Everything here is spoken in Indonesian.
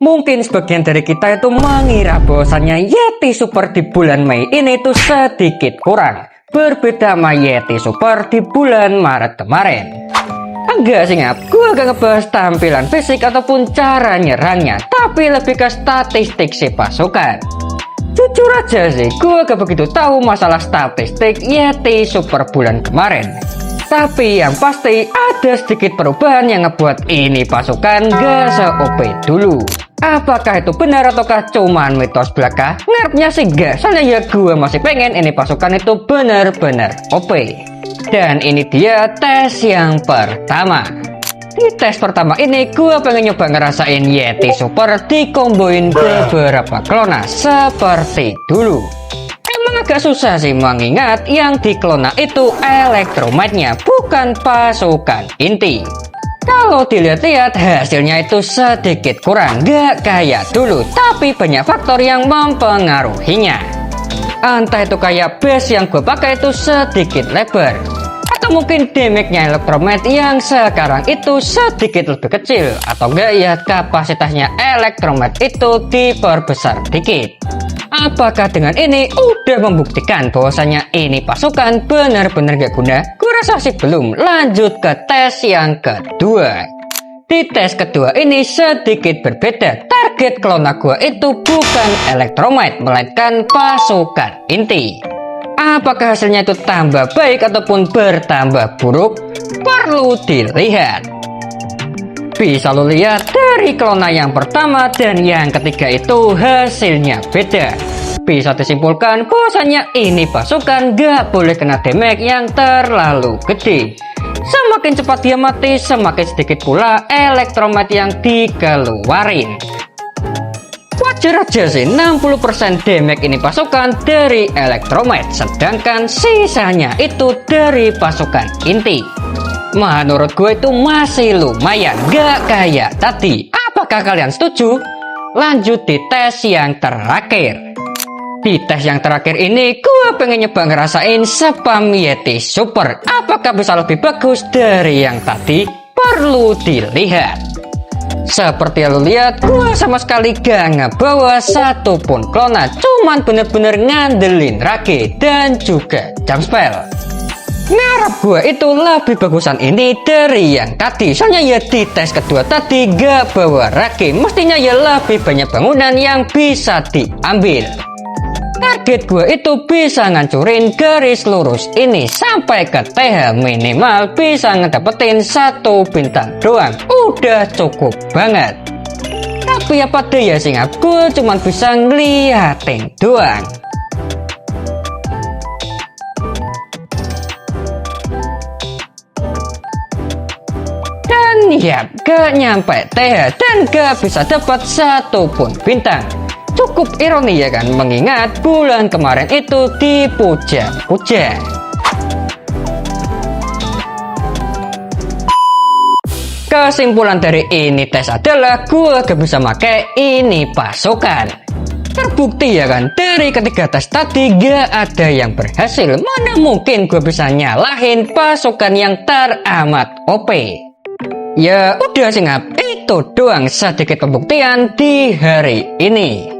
Mungkin sebagian dari kita itu mengira bahwasannya Yeti Super di bulan Mei ini tuh sedikit kurang. Berbeda sama Yeti Super di bulan Maret kemarin. Enggak sih ngap, gue gak ngebahas tampilan fisik ataupun cara nyerangnya, tapi lebih ke statistik si pasukan. Jujur aja sih, gue gak begitu tahu masalah statistik Yeti Super bulan kemarin. Tapi yang pasti ada sedikit perubahan yang ngebuat ini pasukan gak se-OP dulu. Apakah itu benar ataukah cuman mitos belaka? Ngarepnya sih gak, soalnya ya gue masih pengen ini pasukan itu benar-benar OP. Dan ini dia tes yang pertama. Di tes pertama ini gue pengen nyoba ngerasain Yeti Super dikomboin beberapa klona seperti dulu. Emang agak susah sih mengingat yang di klona itu elektromagnya, bukan pasukan inti. Kalau dilihat-lihat hasilnya itu sedikit kurang, gak kayak dulu, tapi banyak faktor yang mempengaruhinya. Entah itu kayak base yang gue pakai itu sedikit lebar, atau mungkin damage-nya elektromag yang sekarang itu sedikit lebih kecil, atau enggak ya kapasitasnya elektromag itu diperbesar dikit. Apakah dengan ini udah membuktikan bahwasanya ini pasukan benar-benar gak guna? Gue rasa sih belum. Lanjut ke tes yang kedua. Di tes kedua ini sedikit berbeda. Target klona gue itu bukan elektromag, melainkan pasukan inti. Apakah hasilnya itu tambah baik ataupun bertambah buruk? Perlu dilihat. Bisa lo lihat dari klona yang pertama dan yang ketiga itu hasilnya beda. Bisa disimpulkan bahwasanya ini pasukan gak boleh kena damage yang terlalu gede. Semakin cepat dia mati, semakin sedikit pula elektromag yang dikeluarin. Wajar aja sih 60% damage ini pasukan dari elektromag, sedangkan sisanya itu dari pasukan inti. Menurut gue itu masih lumayan, gak kayak tadi. Apakah kalian setuju? Lanjut di tes yang terakhir. Di tes yang terakhir ini gue pengen nyoba ngerasain spam Yeti Super. Apakah bisa lebih bagus dari yang tadi? Perlu dilihat. Seperti yang lo lihat, gue sama sekali gak ngebawa satupun klona, cuman bener-bener ngandelin Rage dan juga jump spell. Ngarep gue itu lebih bagusan ini dari yang tadi, soalnya ya di tes kedua tadi gak bawa Rage, mestinya ya lebih banyak bangunan yang bisa diambil. Target gue itu bisa ngancurin garis lurus ini sampai ke TH, minimal bisa ngedapetin 1 bintang doang, udah cukup banget. Tapi apa daya sih ngap, gue cuman bisa ngeliatin doang. Dan ya gak nyampe TH dan gak bisa dapat satupun bintang. Cukup ironi ya kan, mengingat bulan kemarin itu dipuja-puja. Kesimpulan dari ini tes adalah gue gak bisa pakai ini pasukan. Terbukti ya kan, dari ketiga tes tadi gak ada yang berhasil. Mana mungkin gue bisa nyalahin pasukan yang teramat OP. Ya udah sih ngap, itu doang sedikit pembuktian di hari ini.